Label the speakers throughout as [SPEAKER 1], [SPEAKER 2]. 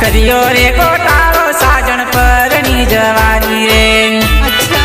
[SPEAKER 1] करियो रे घोटालो साजन परणी जवानी रे।
[SPEAKER 2] अच्छा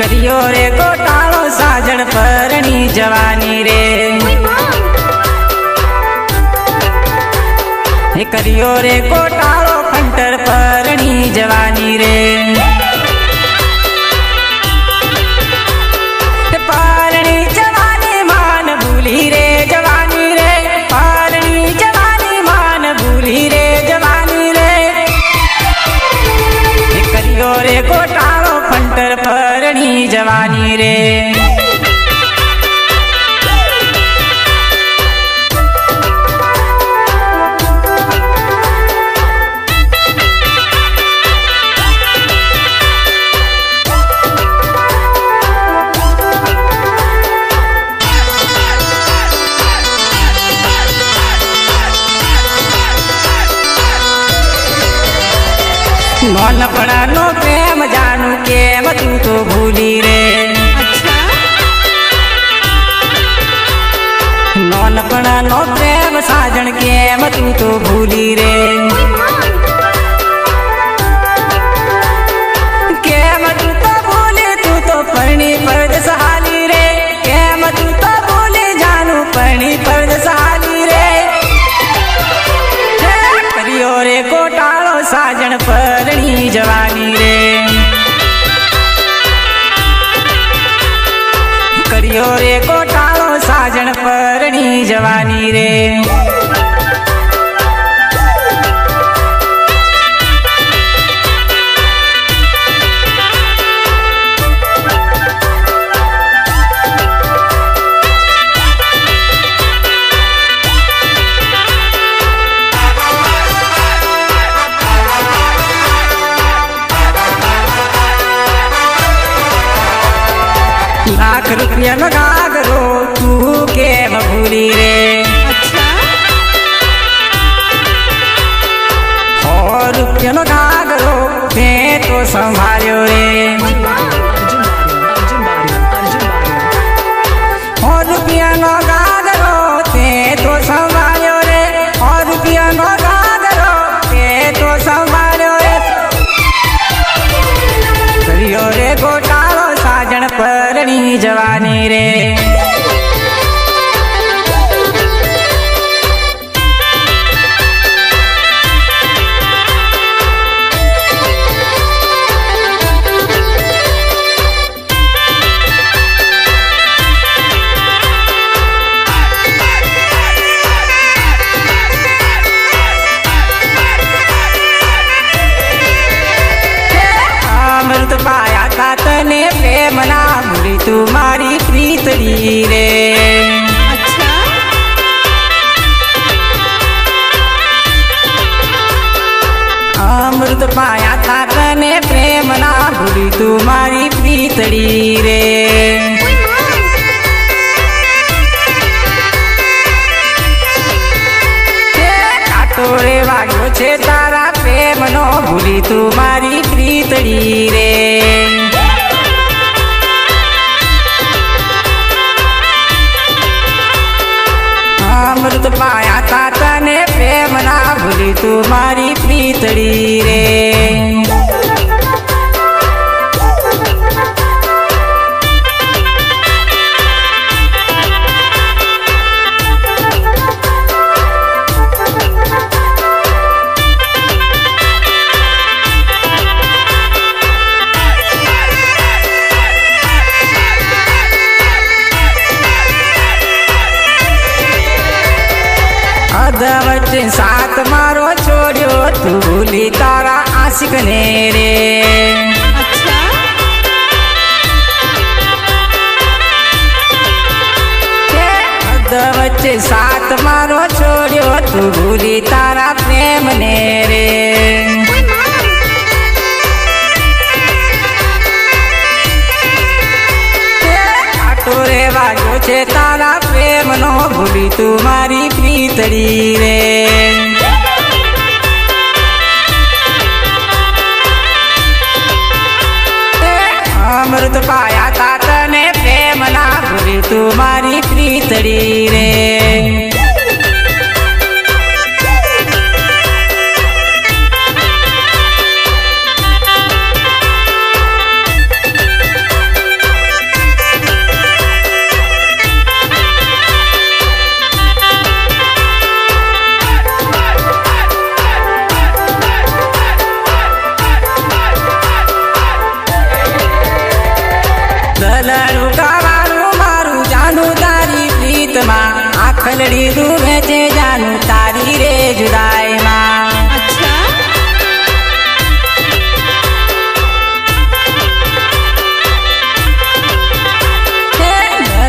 [SPEAKER 1] करियो रे घोटालो साजन परणी जवानी रे। करियो रे घोटालो खंटर परणी जवानी रे। परणी जवानी मान भूली रे जवानी रे। परणी जवानी मान भूली रे जवानी रे। करियो रे घोटालो खंटर परणी जवानी रे। नानपणानो प्रेम जानू केम तू तो भूली रे।
[SPEAKER 2] अच्छा
[SPEAKER 1] नानपणानो प्रेम साजन केम तू तो भूली रे। केम तू तो भूली तू तो परणी परदेस हाली रे। केम तू तो भूली जानू परणी परदेस हाली रे। करियो रे घोटालो साजन परणी जवानी रे। करियो रे घोटालो साजन परणी जवानी रे। लाख रुपया में गागरो तू केम भूली रे।
[SPEAKER 2] अच्छा
[SPEAKER 1] और रुपया में गागरो ते तो संभालो रे। और रुपया नो गागरो ते तो संभालो रे। और रुपया नो गागरो ते तो संभालो रे। करियो रे घोटालो साजन परणी जवानी रे। अमृत पाया था तने प्रेम ना भूली तुम्हारी प्रीतड़ी रे।
[SPEAKER 2] अच्छा
[SPEAKER 1] अमृत पाया था तने प्रेम ना भूली तुम्हारी प्रीतड़ी रे। काटोरे वाग्यो छे तारा प्रेम नो भूली तुम्हारी प्रीतड़ी रे। अमृत पाया था तने प्रेम ना भूली तुम्हारी प्रीतड़ी रे। अदवच साथ मारो छोड़ो तू भूली तारा आशिक ने रे।
[SPEAKER 2] अच्छा
[SPEAKER 1] अदवच साथ मारो छोड़ो तू भूली तारा प्रेम ने रे। काटोरे वाग्यो छे तारा प्रेम नो भूली तुम्हारी प्रीतड़ी रे। अमृत पाया था तने प्रेम ना भूली तुम्हारी प्रीतड़ी रे। આખલડી રૂવે છે જાનું તારી રે જુદાઈમાં.
[SPEAKER 2] अच्छा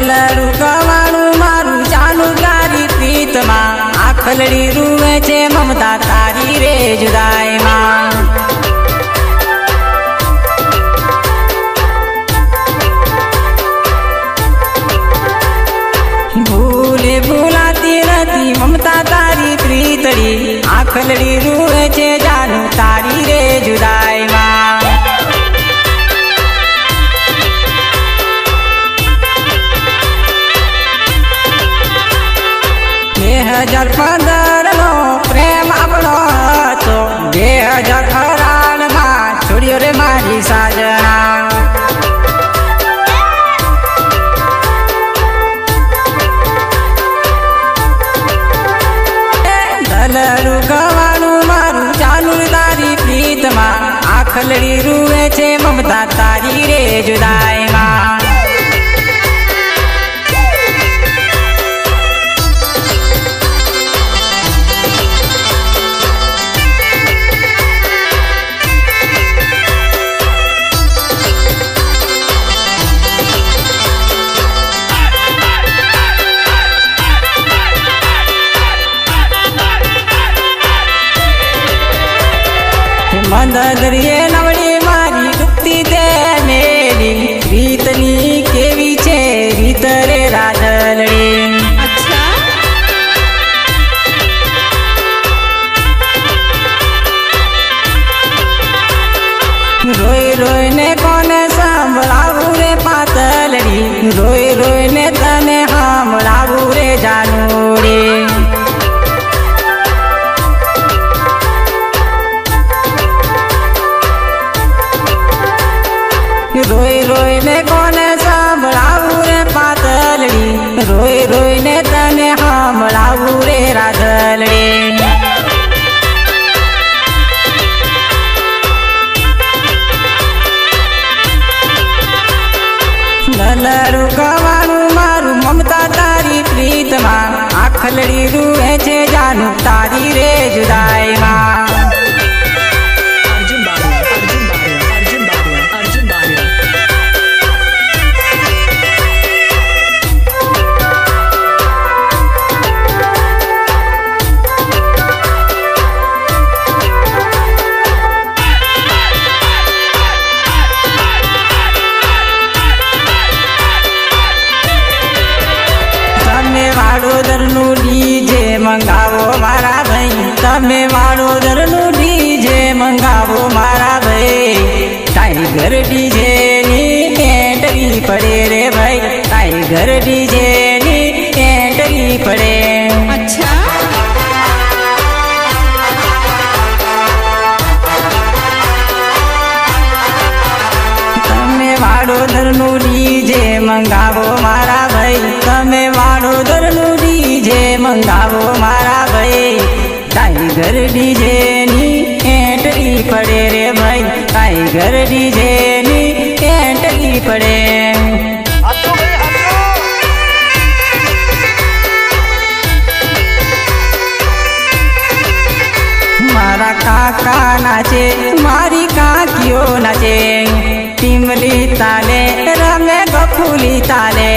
[SPEAKER 1] દલડું કવાણું મારું જાનું તારી પ્રીતમાં. આખલડી રૂવે છે મમતા તારી રે જુદાઈમાં. ભૂલે ભૂલાતી નથી મમતા તારી પ્રીતડી. આખલડી રૂવે છે જાનું તારી રે જુદાઈમાં. 2015 નો પ્રેમ આપણો હતો. 2018 માં છોડ્યો રે મારી સાજણા. દલડું કવાણું મારું ચાલુ તારી પ્રીતમાં. આખલડી રૂવે છે મમતા તારી રે જુદાઈમાં. મંદ દરિયે નવડી મારી ડૂબતી તે મેરી. રીતની કેવી છે રીત રે રાધલડી.
[SPEAKER 2] अच्छा
[SPEAKER 1] રોઈ રોઈને કોને સંભળાવું રે પાતલડી. રોઈ રોઈને તને સંભળાવું રે જાનુડી. રોઈ રોઈને કોને સંભળાવું રે પાતલડી. રોઈ રોઈને તને સંભળાવું રે રાધલડી. દલડું કવાણું મારું મમતા તારી પ્રીતમાં. આખલડી રૂવે છે જાનું તારી રે જુદાઈમાં.
[SPEAKER 3] Arjun Baria, Arjun Baria, Arjun Baria, Arjun Baria.
[SPEAKER 1] તમે વાડોદરનું ડીજે મંગાવો મારા ભાઈ. તમે વાડોદરનું ડીજે મંગાવો મારા ભાઈ. ટાઈગર ડીજે ની એન્ટ્રી પડે રે ભાઈ. ટાઈગર ડીજે ની એન્ટ્રી પડે.
[SPEAKER 2] अच्छा
[SPEAKER 1] તમે વાડોદરનું ડીજે મંગાવો મારા ભાઈ. તમે વાડોદરનું ડીજે મંગાવો મારા ભાઈ. ટાઈગર ડીજે ની એન્ટ્રી પડે રે ભાઈ. ટાઈગર ડીજે ની એન્ટ્રી પડે. મારા કાકા નાચે મારી કાકીઓ નાચે. ટીમલી તાલે રમે ગફુલી તાલે.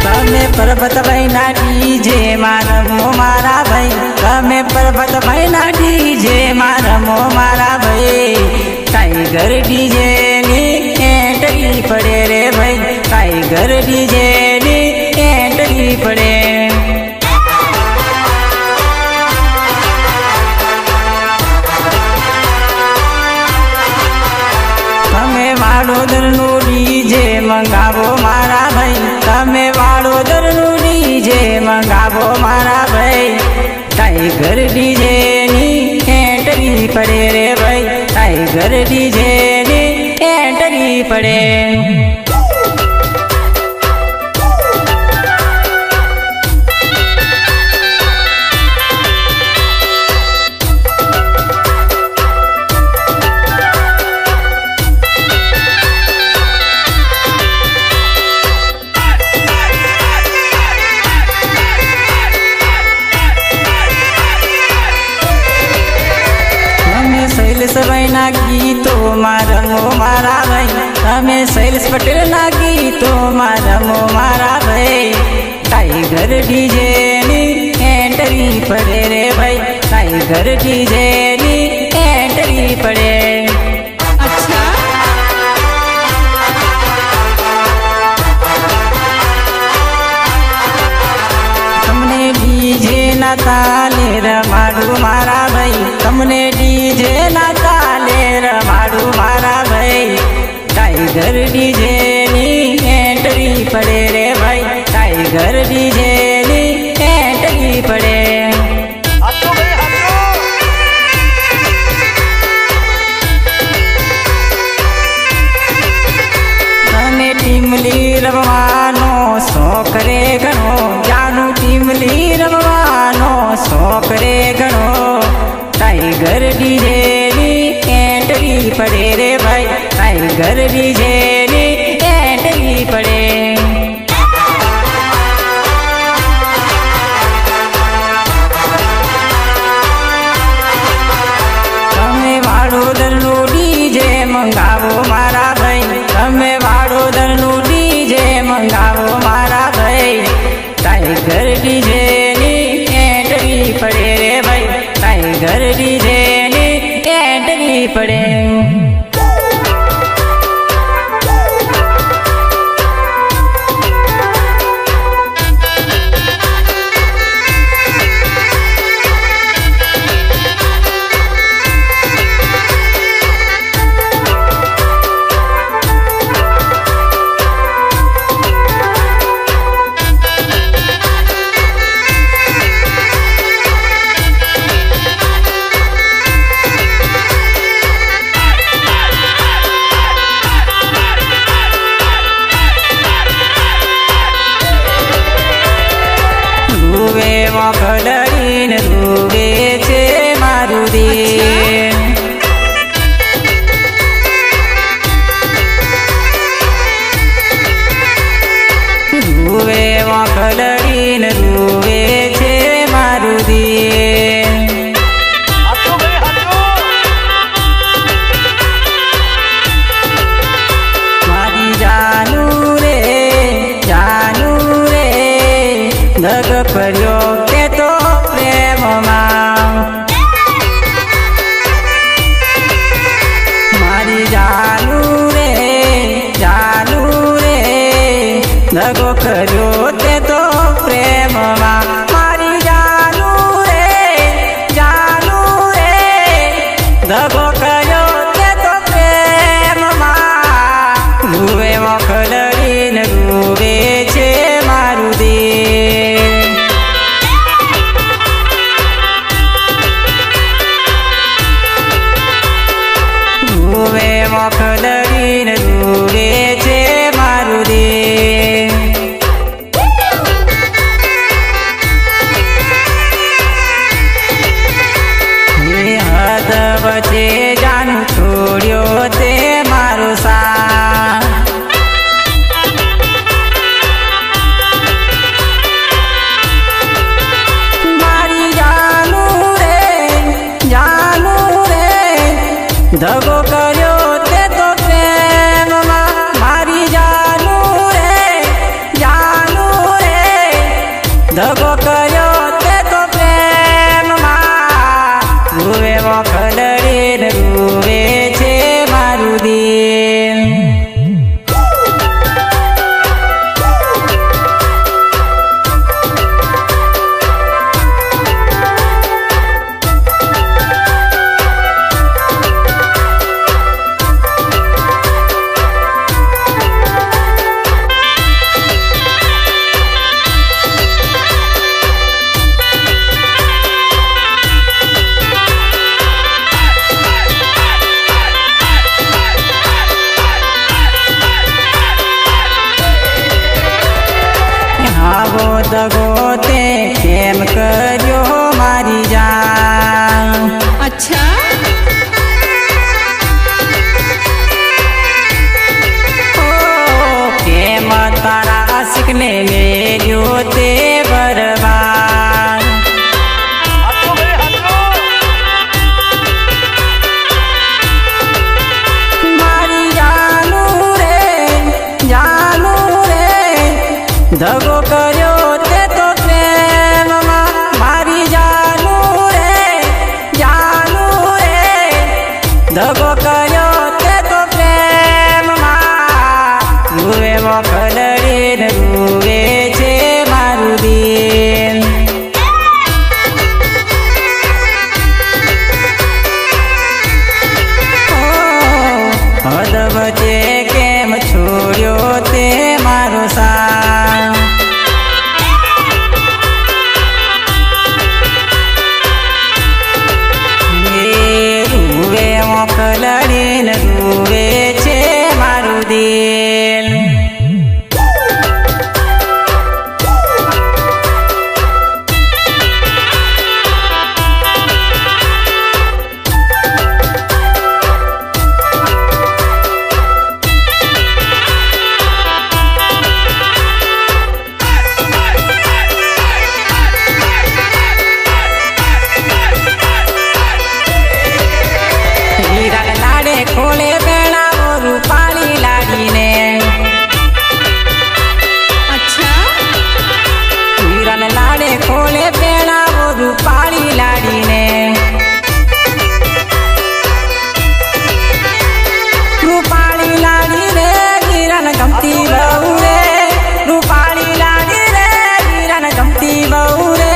[SPEAKER 1] તમે પરબતભાઈ ના ડીજે માં રમો મારા ભાઈ. તમે પરબતભાઈ ના ડીજે માં રમો મારા ભાઈ. ટાઈગર ડીજે ની એન્ટ્રી પડે રે ભાઈ. ટાઈગર ડીજે ની એન્ટ્રી પડે. તમે વાડોદરનું ડીજે મંગાવો મારા ભાઈ. તમે વાડોદરનું ડીજે મંગાવો મારા ભાઈ. ટાઈગર ડીજે ની એન્ટ્રી પડે રે ભાઈ. ટાઈગર ડીજે ની એન્ટ્રી પડે. શૈલેષભાઈના ગીતોમાં રમો મારા ભાઈ, તમે શૈલેષ પટેલના ગીતોમાં રમો મારા ભાઈ. ટાઈગર ડીજેની એન્ટ્રી પડે રે ભાઈ, ટાઈગર ડીજેની એન્ટ્રી પડે.
[SPEAKER 2] अच्छा
[SPEAKER 1] તમને ડીજે ના તાલે રમાડું મારા ભાઈ, તમને ડીજે ના તાલે રમાડું મારા ભાઈ. ટાઈગર ડીજે ની એન્ટ્રી પડે રે ભાઈ, ટાઈગર ડીજે ની એન્ટ્રી પડે. તને ટીમલી રમવાનો શોખ રે ઘણો, જાનું ટીમલી રમવાનો શોખ રે ઘણો. ટાઈગર ડીજે ની એન્ટ્રી પડે રે ભાઈ, ટાઈગર ડીજે ની એન્ટ્રી પડે. તમે વાડોદરનું ડીજે મંગાવો મારા ભાઈ, તમે વાડોદરનું ડીજે મંગાવો મારા ભાઈ. ટાઈગર ડીજે ની એન્ટ્રી પડે રે ભાઈ, ટાઈગર ડીજે ની એન્ટ્રી પડે. રૂવે મોકલડીને રૂવે છે મારું દિલ. રૂવે મોકલડીને રૂવે છે મારું દિલ. મારી જાનું રે ધગ કર્યો કે તો પ્રેમમાં. મારી જાનું રે ધગો કર્યો તે તો પ્રેમમાં. મારી જાનું રે ધગો કર્યો તે તો પ્રેમમાં. રૂવે મોકલડીને રૂવે છે મારું દિલ. રૂવે મોકલડીને રૂવે છે મારું દિલ. એ હદ વચ્ચે જાનું છોડ્યો તે મારો સાથ. મારી જાનું રે ધગો કર્યો તે તો પ્રેમમાં. મારી જાનું રે ધગો કર્યો તે તો પ્રેમમાં. રૂવે મોકલડીને રૂવે છે મારું દિલ. દગો કર્યો તે તો પ્રેમમાં મારી જાનું રે દગો કર્યો તે તો પ્રેમમાં રૂવે મોકલડીને રૂવે છે મારું દિલ હદ વચ્ચે કેમ છોડ્યો તે મારો સાથ રૂવે મોકલડીને રૂવે છે મારું દિલ ખોલે બેણાવો રૂપાળી લાડીને
[SPEAKER 2] अच्छा
[SPEAKER 1] હીરાને લાડે ખોલે બેણાવો રૂપાળી લાડીને રૂપાળી લાડી રે હીરાને ગમતી બહુ રે રૂપાળી લાડી રે હીરાને ગમતી બહુ રે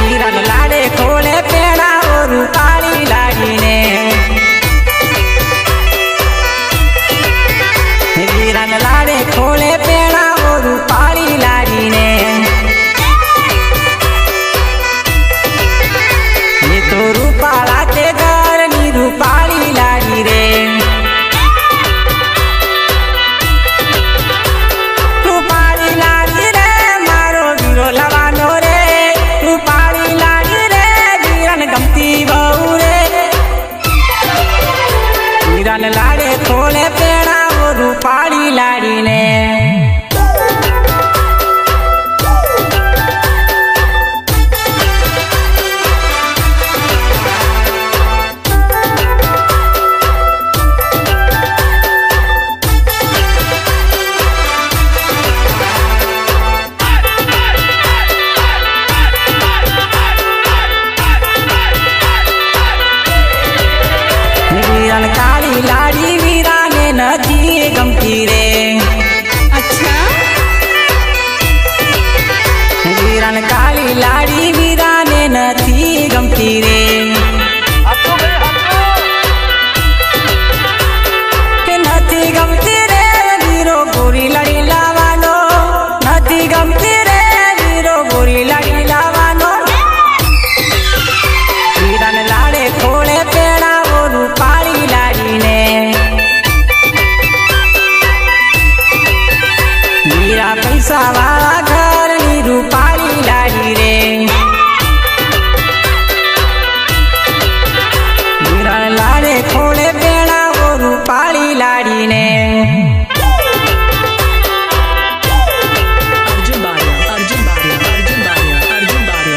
[SPEAKER 1] હીરાને લાડે ખોલે બેણાવો રૂપાળી લાડીને હીરાને લાડે ખોલે પેણાવો રૂપાળી લાડીને એ તો રૂપાળા તે ઘરની રૂપાળી લાડી રે રૂપાળી લાડી રે મારો વીરો લવાનો રે રૂપાળી લાડી રે વીરાને ગમતી બહુ રે વીરાને લાડે ખોલે પેણાવો રૂપાળી લાડીને વીરાને કાળી લાડી વીરાને નથી ગમતી રે
[SPEAKER 2] अच्छा
[SPEAKER 1] વીરાને કાળી લાડી વીરાને નથી ગમતી રે કે નથી ગમતી રે વીરો ગોરી લાડી લાવવાનો નથી ગમતી રે વીરો ગોરી લાડી લાવવાનો વીરાને લાડે ખોળે પેણાવો રૂપાળી લાડીને વીરા પૈસા વાળા ઘરની રૂપાળી લાડી રે વીરાને લાડે ખોળે પેણાવો રૂપાળી લાડીને
[SPEAKER 3] Arjun Baria, Arjun Baria, Arjun Baria, Arjun Baria.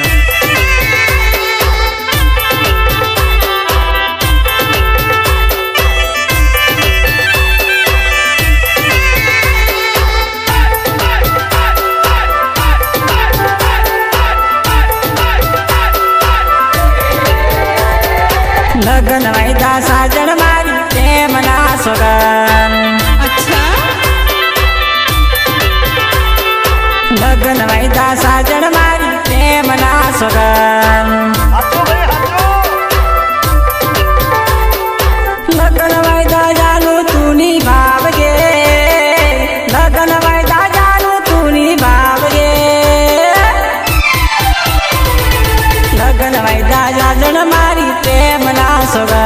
[SPEAKER 1] લગન વાયદા સાજણ મારી પ્રેમના સોગન
[SPEAKER 2] अच्छा
[SPEAKER 1] લગન વાયદા સાજણ મારી પ્રેમના સોગન લગન વાયદા જાનું તું નિભાવજે લગન વાયદા જાનું તું નિભાવજે લગન વાયદા જાજણ મારી પ્રેમના સોગન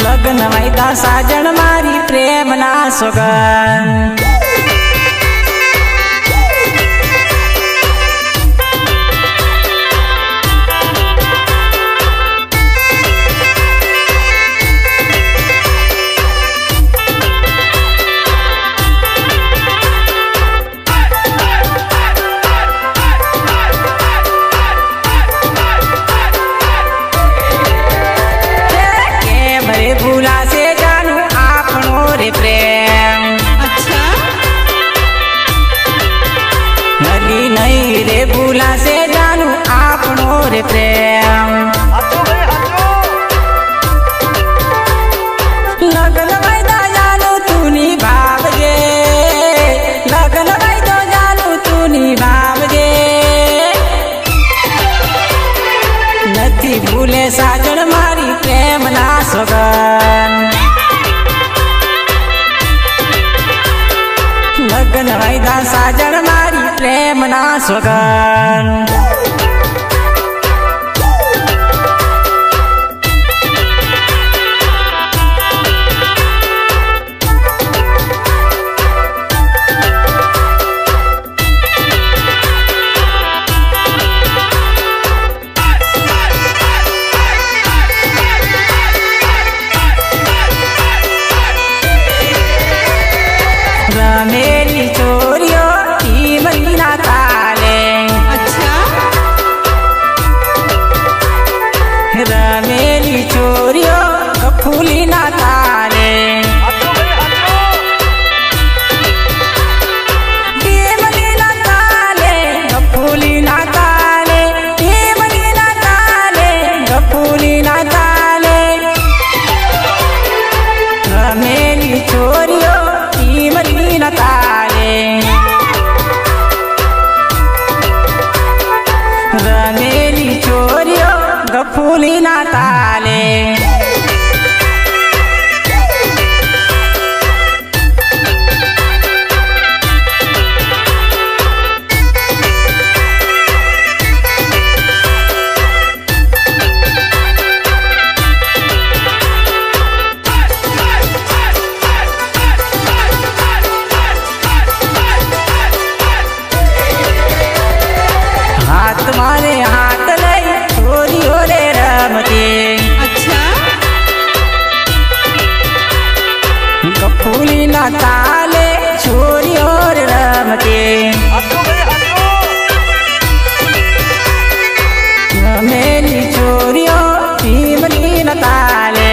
[SPEAKER 1] લગ્ન વાયદા સાજણ મારી પ્રેમના સોગન ભૂલાશે જાન નહીં રે ભૂલાશે જાનું આપણો રે પ્રેમ લગ્ન વાયદા જાનું તું નિભાવજે લગ્ન વાયદો જાનું તું નિભાવજે નથી ભૂલે સાજણ મારી પ્રેમના સોગન લગ્ન વાયદા સાજણ મારી પ્રેમના સોગન રમેલી ચોરીઓ ઈમલીના તાલે
[SPEAKER 2] अच्छा
[SPEAKER 1] રમેલી ચોરીઓ ફૂલીના તાલે ઈમલીના તાલે ફૂલીના તાલે ઈમલીના તાલે ફૂલીના તાલે રમેલી ચોરીઓ ઈમલીના તાલે રમેલી ચોરીઓ ગફૂલીના તાલે હાથ મારે હાથ લઈ છોરીઓ રે રમતે
[SPEAKER 2] अच्छा
[SPEAKER 1] ગફૂલીના તાલે છોરીઓ રે રમતે રમેલી છોરીઓ ઈમલીના તાલે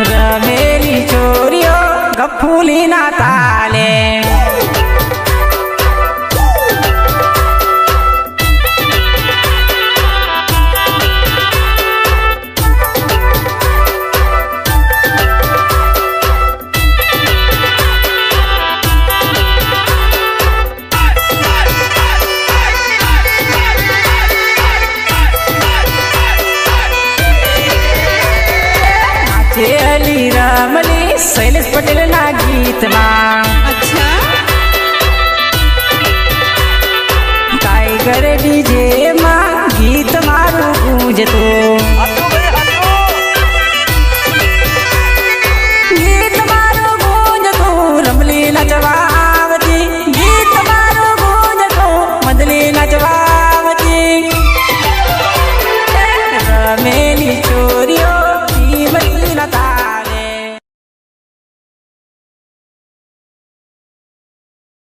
[SPEAKER 1] રમેલી છોરીઓ ગફૂલીના તાલે અલી રમલી શૈલેષ પટેલના ગીતમાં
[SPEAKER 2] अच्छा
[SPEAKER 1] ટાઈગર ડીજે માં ગીત મારું ગુંજતું